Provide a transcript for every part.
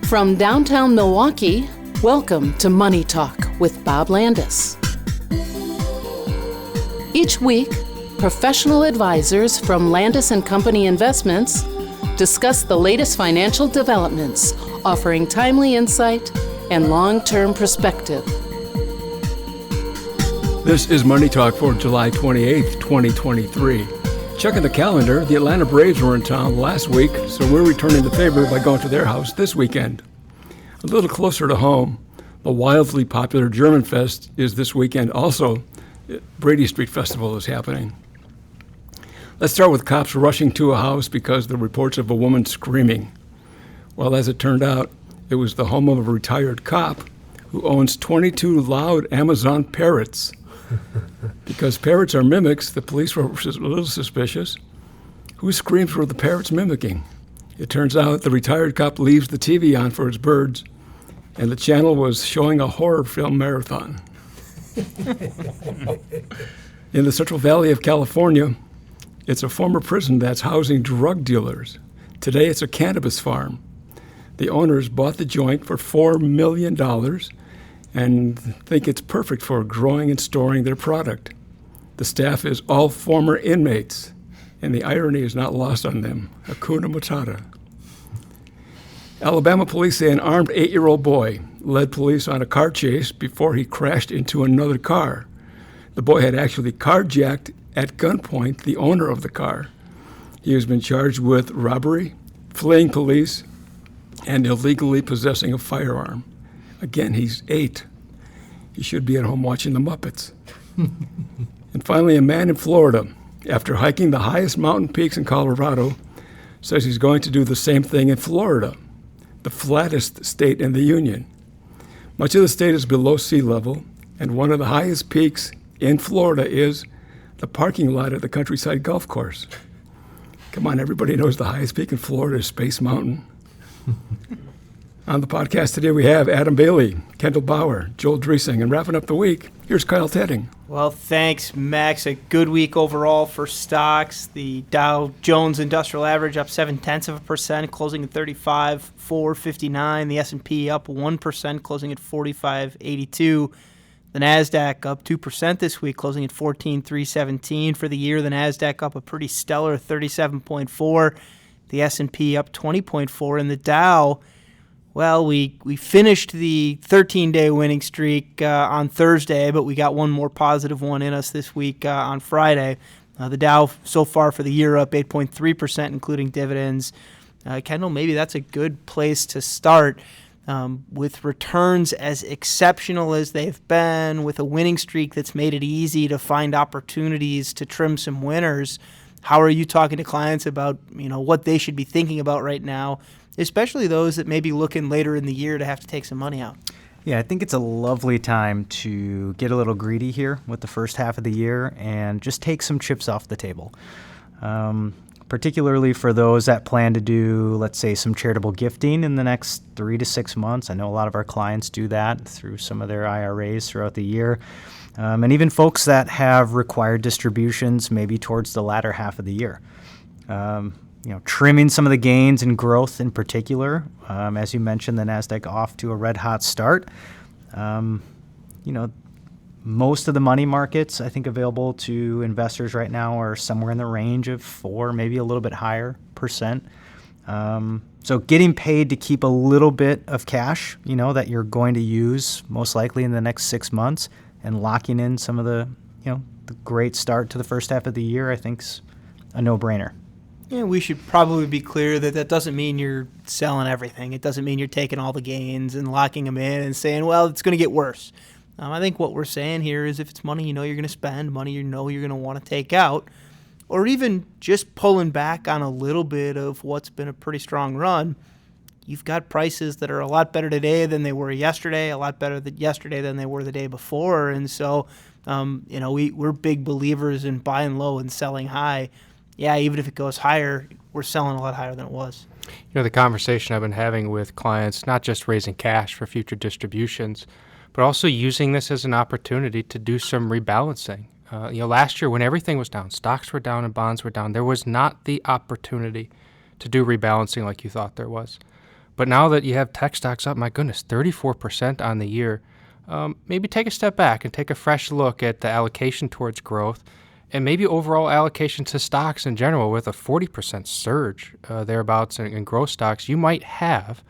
From downtown Milwaukee, welcome to Money Talk with Bob Landis. Each week, professional advisors from Landis & Company Investments discuss the latest financial developments, offering timely insight and long-term perspective. This is Money Talk for July 28th, 2023. Checking the calendar, the Atlanta Braves were in town last week, so we're returning the favor by going to their house this weekend. A little closer to home, the wildly popular German Fest is this weekend also. Brady Street Festival is happening. Let's start with cops rushing to a house because of the reports of a woman screaming. Well, as it turned out, it was the home of a retired cop who owns 22 loud Amazon parrots. Because parrots are mimics, the police were a little suspicious. Whose screams were the parrots mimicking? It turns out the retired cop leaves the TV on for his birds, and the channel was showing a horror film marathon. In the Central Valley of California, it's a former prison that's housing drug dealers. Today it's a cannabis farm. The owners bought the joint for $4 million and think it's perfect for growing and storing their product. The staff is all former inmates, and the irony is not lost on them. Hakuna Matata. Alabama police say an armed 8-year-old boy led police on a car chase before he crashed into another car. The boy had actually carjacked at gunpoint the owner of the car. He has been charged with robbery, fleeing police, and illegally possessing a firearm. Again, he's 8. He should be at home watching the Muppets. And finally, a man in Florida, after hiking the highest mountain peaks in Colorado, says he's going to do the same thing in Florida, the flattest state in the union. Much of the state is below sea level, and one of the highest peaks in Florida is the parking lot at the Countryside Golf Course. Come on, everybody knows the highest peak in Florida is Space Mountain. On the podcast today, we have Adam Bailey, Kendall Bauer, Joel Driesing, and wrapping up the week, here's Kyle Tedding. Well, thanks, Max. A good week overall for stocks. The Dow Jones Industrial Average up 0.7%, closing at 35,459. The S&P up 1%, closing at 45,82. The NASDAQ up 2% this week, closing at 14,317. For the year, the NASDAQ up a pretty stellar 37.4. The S&P up 20.4. And the Dow, well, we finished the 13-day winning streak on Thursday, but we got one more positive one in us this week on Friday. The Dow so far for the year up 8.3%, including dividends. Kendall, maybe that's a good place to start. With returns as exceptional as they've been, with a winning streak that's made it easy to find opportunities to trim some winners. How are you talking to clients about, what they should be thinking about right now, especially those that may be looking later in the year to have to take some money out? Yeah, I think it's a lovely time to get a little greedy here with the first half of the year and just take some chips off the table. Particularly for those that plan to do, let's say, some charitable gifting in the next 3 to 6 months. I know a lot of our clients do that through some of their IRAs throughout the year. And even folks that have required distributions maybe towards the latter half of the year. Trimming some of the gains and growth in particular. As you mentioned, the NASDAQ off to a red-hot start. Most of the money markets, I think, available to investors right now are somewhere in the range of 4, maybe a little bit higher percent. So getting paid to keep a little bit of cash, that you're going to use most likely in the next 6 months, and locking in some of the great start to the first half of the year, I think's a no-brainer. Yeah, we should probably be clear that doesn't mean you're selling everything. It doesn't mean you're taking all the gains and locking them in and saying, well, it's going to get worse. I think what we're saying here is if it's money you're going to spend, money you're going to want to take out, or even just pulling back on a little bit of what's been a pretty strong run, you've got prices that are a lot better today than they were yesterday, a lot better yesterday than they were the day before. And so, we're big believers in buying low and selling high. Yeah, even if it goes higher, we're selling a lot higher than it was. The conversation I've been having with clients, not just raising cash for future distributions, but also using this as an opportunity to do some rebalancing. Last year when everything was down, stocks were down and bonds were down, there was not the opportunity to do rebalancing like you thought there was. But now that you have tech stocks up, my goodness, 34% on the year, maybe take a step back and take a fresh look at the allocation towards growth and maybe overall allocation to stocks in general. With a 40% surge thereabouts in growth stocks, you might have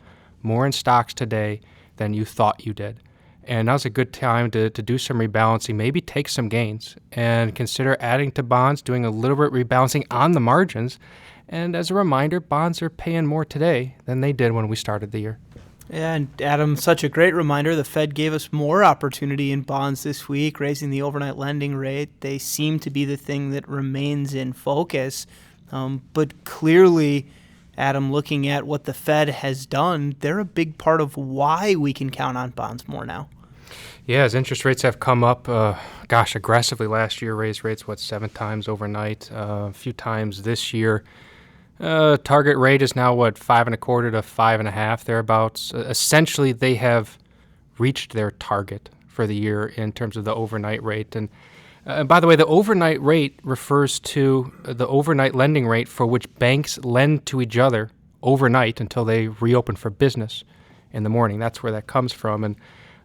more in stocks today than you thought you did. And now's a good time to do some rebalancing, maybe take some gains and consider adding to bonds, doing a little bit rebalancing on the margins. And as a reminder, bonds are paying more today than they did when we started the year. Yeah, and Adam, such a great reminder. The Fed gave us more opportunity in bonds this week, raising the overnight lending rate. They seem to be the thing that remains in focus. But clearly, Adam, looking at what the Fed has done, they're a big part of why we can count on bonds more now. Yeah, as interest rates have come up, aggressively last year, raised rates, 7 times overnight, a few times this year. Target rate is now, 5.25 to 5.5, thereabouts. Essentially, they have reached their target for the year in terms of the overnight rate. And by the way, the overnight rate refers to the overnight lending rate for which banks lend to each other overnight until they reopen for business in the morning. That's where that comes from. And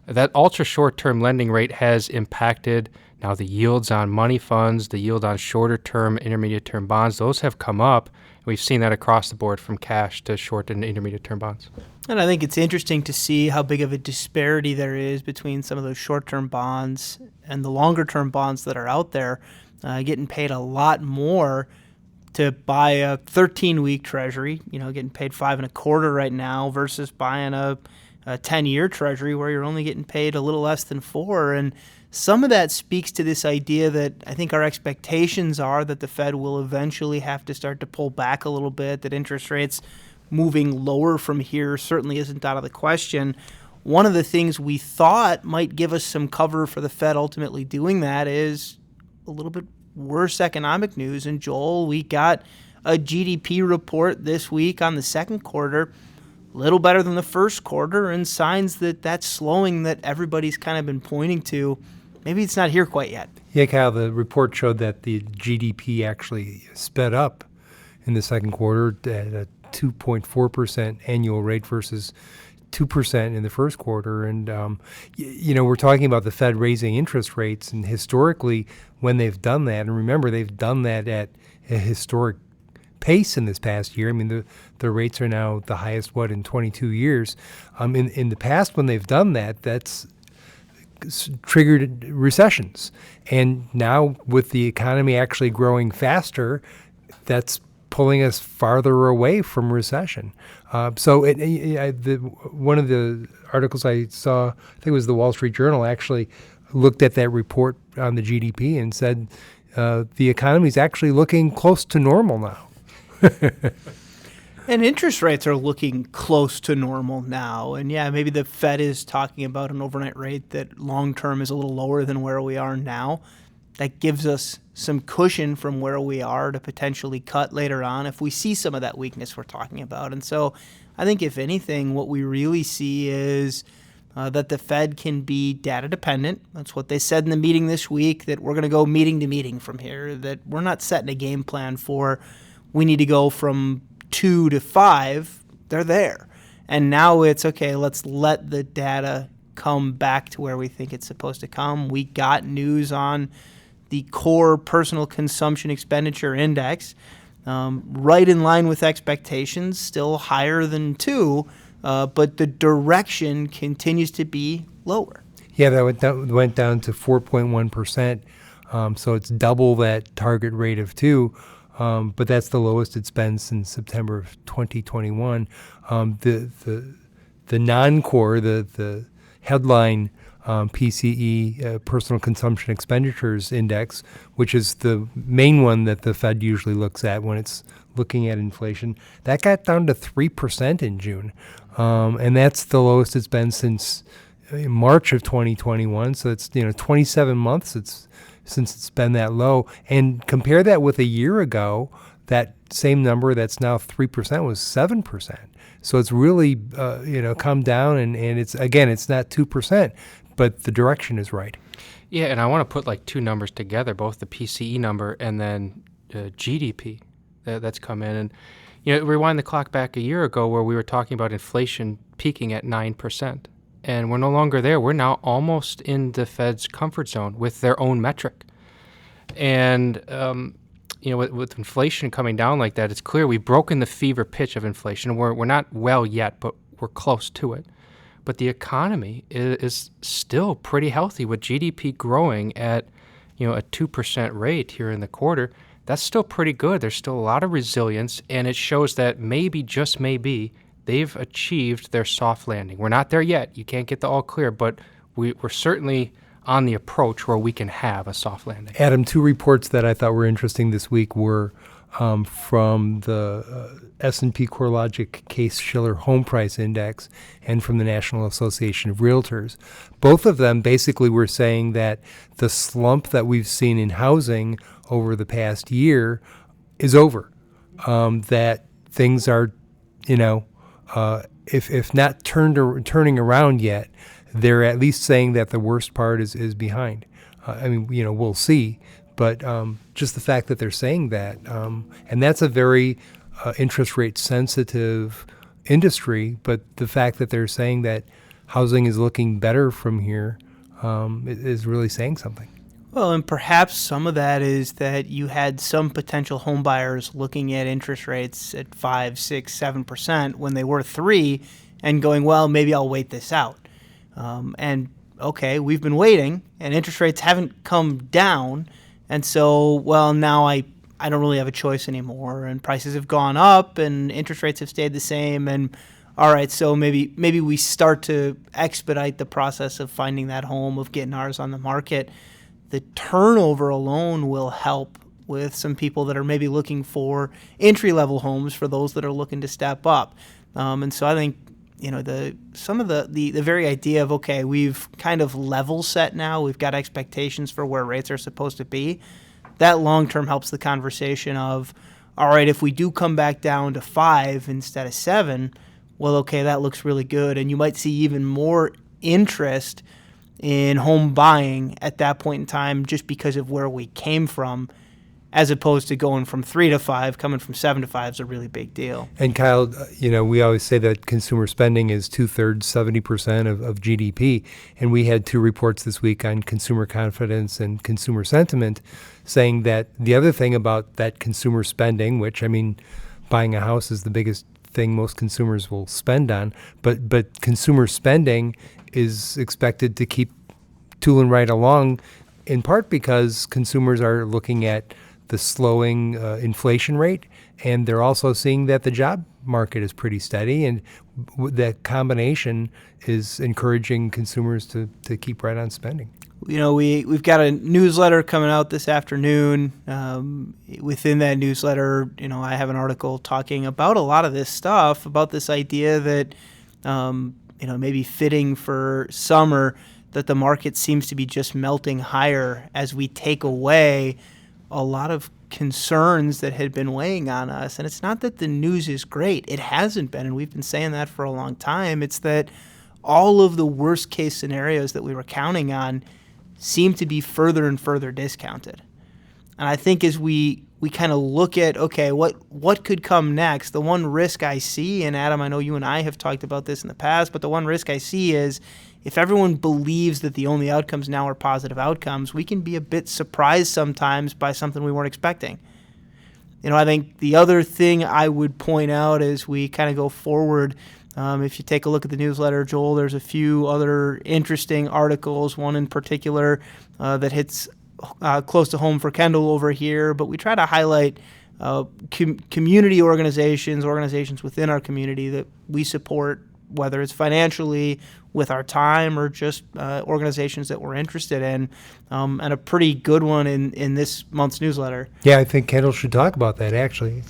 that ultra short-term lending rate has impacted now the yields on money funds, the yield on shorter-term, intermediate-term bonds. Those have come up. We've seen that across the board from cash to short and intermediate-term bonds. And I think it's interesting to see how big of a disparity there is between some of those short-term bonds and the longer-term bonds that are out there, getting paid a lot more to buy a 13-week treasury, getting paid 5.25 right now versus buying a 10-year treasury where you're only getting paid a little less than 4. And some of that speaks to this idea that I think our expectations are that the Fed will eventually have to start to pull back a little bit, that interest rates moving lower from here certainly isn't out of the question. One of the things we thought might give us some cover for the Fed ultimately doing that is a little bit worse economic news. And Joel, we got a GDP report this week on the second quarter, a little better than the first quarter, and signs that that slowing that everybody's kind of been pointing to, maybe it's not here quite yet. Yeah, Kyle, the report showed that the GDP actually sped up in the second quarter at a 2.4% annual rate versus 2% in the first quarter. And, we're talking about the Fed raising interest rates, and historically when they've done that, and remember, they've done that at a historic pace in this past year. I mean, the rates are now the highest, in 22 years. In the past, when they've done that, that's triggered recessions. And now with the economy actually growing faster, that's pulling us farther away from recession. One of the articles I saw, I think it was the Wall Street Journal, actually looked at that report on the GDP and said the economy is actually looking close to normal now. And interest rates are looking close to normal now. And yeah, maybe the Fed is talking about an overnight rate that long-term is a little lower than where we are now. That gives us some cushion from where we are to potentially cut later on if we see some of that weakness we're talking about. And so I think if anything, what we really see is that the Fed can be data dependent. That's what they said in the meeting this week, that we're going to go meeting to meeting from here, that we're not setting a game plan for we need to go from 2 to 5. They're there. And now it's, okay, let's let the data come back to where we think it's supposed to come. We got news on the core personal consumption expenditure index, right in line with expectations, still higher than 2, but the direction continues to be lower. Yeah, that went down to 4.1%, so it's double that target rate of 2. But that's the lowest it's been since September of 2021. The non-core, the headline PCE, Personal Consumption Expenditures Index, which is the main one that the Fed usually looks at when it's looking at inflation, that got down to 3% in June. And that's the lowest it's been since March of 2021. So it's 27 months since it's been that low. And compare that with a year ago, that same number that's now 3% was 7%. So it's really come down, and it's not 2%, but the direction is right. Yeah, and I want to put two numbers together, both the PCE number and then GDP that's come in. And Rewind the clock back a year ago where we were talking about inflation peaking at 9%. And we're no longer there. We're now almost in the Fed's comfort zone with their own metric. And, with inflation coming down like that, it's clear we've broken the fever pitch of inflation. We're not well yet, but we're close to it. But the economy is still pretty healthy with GDP growing at, a 2% rate here in the quarter. That's still pretty good. There's still a lot of resilience, and it shows that maybe, just maybe, they've achieved their soft landing. We're not there yet. You can't get the all clear, but we're certainly on the approach where we can have a soft landing. Adam, two reports that I thought were interesting this week were from the S&P CoreLogic Case-Shiller Home Price Index and from the National Association of Realtors. Both of them basically were saying that the slump that we've seen in housing over the past year is over, that things are, if not turning around yet, they're at least saying that the worst part is behind. We'll see. But just the fact that they're saying that, and that's a very interest rate sensitive industry, but the fact that they're saying that housing is looking better from here is really saying something. Well, and perhaps some of that is that you had some potential home buyers looking at interest rates at 5, 6, 7% when they were 3 and going, well, maybe I'll wait this out. And okay, we've been waiting and interest rates haven't come down. And so, well, now I don't really have a choice anymore, and prices have gone up and interest rates have stayed the same. And all right, so maybe we start to expedite the process of finding that home, of getting ours on the market. The turnover alone will help with some people that are maybe looking for entry-level homes for those that are looking to step up. And so I think, the very idea of, okay, we've kind of level set now, we've got expectations for where rates are supposed to be, that long-term helps the conversation of, all right, if we do come back down to 5 instead of 7, well, okay, that looks really good. And you might see even more interest in home buying at that point in time just because of where we came from, as opposed to going from 3 to 5. Coming from 7 to 5 is a really big deal. And Kyle, we always say that consumer spending is 2/3, 70% of GDP. And we had 2 reports this week on consumer confidence and consumer sentiment saying that the other thing about that consumer spending, which, buying a house is the biggest thing most consumers will spend on, but consumer spending is expected to keep tooling right along, in part because consumers are looking at the slowing inflation rate, and they're also seeing that the job market is pretty steady, and that combination is encouraging consumers to keep right on spending. We've got a newsletter coming out this afternoon. Within that newsletter, I have an article talking about a lot of this stuff, about this idea that, maybe fitting for summer, that the market seems to be just melting higher as we take away a lot of concerns that had been weighing on us. And it's not that the news is great. It hasn't been, and we've been saying that for a long time. It's that all of the worst case scenarios that we were counting on seem to be further and further discounted. And I think as we kind of look at, okay, what could come next, the one risk I see, and Adam, I know you and I have talked about this in the past, but the one risk I see is if everyone believes that the only outcomes now are positive outcomes, we can be a bit surprised sometimes by something we weren't expecting. I think the other thing I would point out as we kind of go forward, if you take a look at the newsletter, Joel, there's a few other interesting articles, one in particular that hits close to home for Kendall over here, but we try to highlight community organizations within our community that we support, whether it's financially, with our time, or just organizations that we're interested in, and a pretty good one in this month's newsletter. Yeah, I think Kendall should talk about that, actually.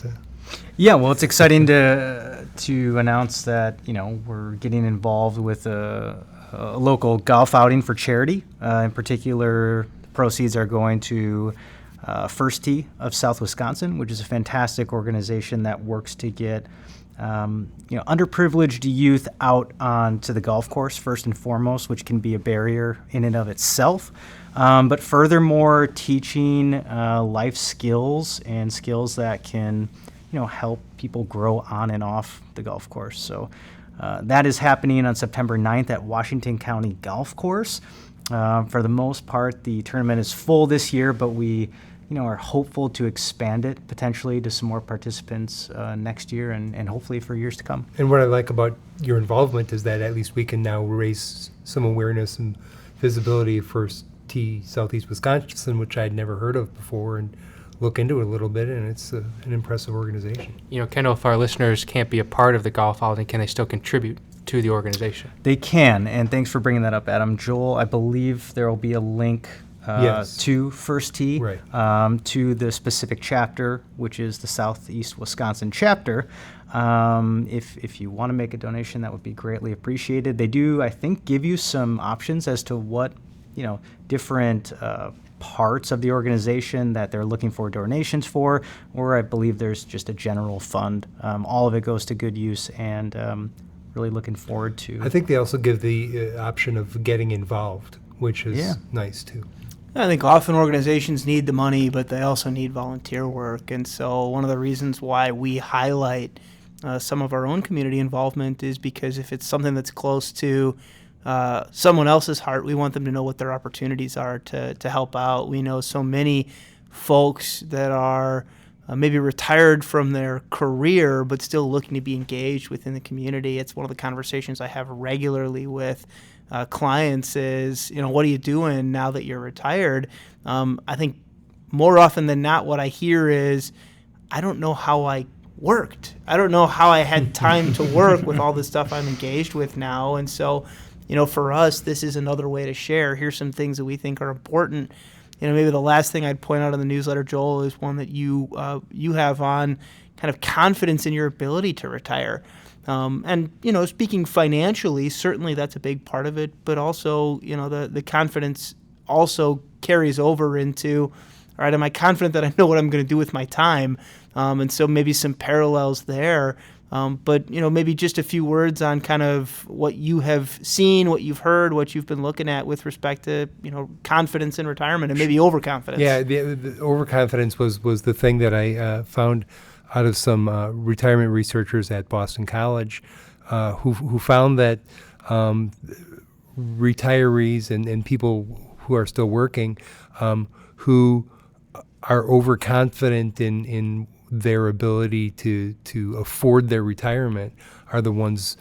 Yeah, well, it's exciting to announce that, we're getting involved with a local golf outing for charity. In particular, the proceeds are going to First Tee of South Wisconsin, which is a fantastic organization that works to get underprivileged youth out onto the golf course first and foremost, which can be a barrier in and of itself. But furthermore, teaching life skills and skills that can help people grow on and off the golf course. So that is happening on September 9th at Washington County Golf Course. For the most part, the tournament is full this year, but we are hopeful to expand it potentially to some more participants next year and hopefully for years to come. And what I like about your involvement is that at least we can now raise some awareness and visibility of First Tee Southeast Wisconsin, which I'd never heard of before, and look into it a little bit, and it's an impressive organization. Kendall, if our listeners can't be a part of the golf holiday, can they still contribute to the organization? They can, and thanks for bringing that up, Adam. Joel, I believe there will be a link Yes. to First Tee, Right. to the specific chapter, which is the Southeast Wisconsin chapter. If you want to make a donation, that would be greatly appreciated. They do, I think, give you some options as to what different parts of the organization that they're looking for donations for, or I believe there's just a general fund. All of it goes to good use, and really looking forward to. I think they also give the option of getting involved, which is nice too. I think often organizations need the money, but they also need volunteer work. And so one of the reasons why we highlight some of our own community involvement is because if it's something that's close to someone else's heart, we want them to know what their opportunities are to help out. We know so many folks that are maybe retired from their career but still looking to be engaged within the community. It's one of the conversations I have regularly with clients is, what are you doing now that you're retired? I think more often than not what I hear is, I don't know how I worked. I don't know how I had time to work with all the stuff I'm engaged with now. And so, for us, this is another way to share. Here's some things that we think are important. Maybe the last thing I'd point out in the newsletter, Joel, is one that you have on kind of confidence in your ability to retire. And speaking financially, certainly that's a big part of it, but also, the confidence also carries over into, all right, am I confident that I know what I'm going to do with my time? And so maybe some parallels there. But maybe just a few words on kind of what you have seen, what you've heard, what you've been looking at with respect to, confidence in retirement and maybe overconfidence. Yeah, the overconfidence was the thing that I found out of some retirement researchers at Boston College who found that retirees and people who are still working who are overconfident in their ability to afford their retirement are the ones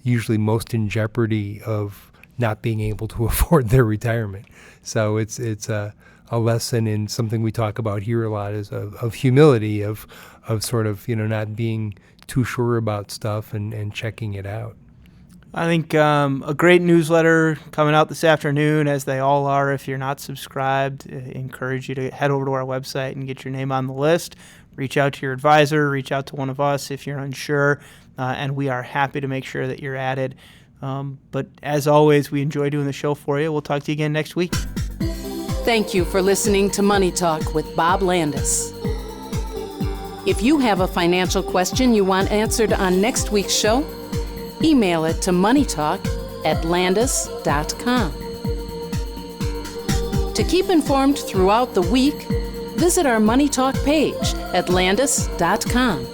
usually most in jeopardy of not being able to afford their retirement. So it's a lesson in something we talk about here a lot is of humility, of sort of not being too sure about stuff and checking it out. I think a great newsletter coming out this afternoon, as they all are. If you're not subscribed, I encourage you to head over to our website and get your name on the list. Reach out to your advisor, reach out to one of us if you're unsure, and we are happy to make sure that you're added. But as always, we enjoy doing the show for you. We'll talk to you again next week. Thank you for listening to Money Talk with Bob Landis. If you have a financial question you want answered on next week's show, email it to moneytalk@landis.com. To keep informed throughout the week, visit our Money Talk page at landis.com.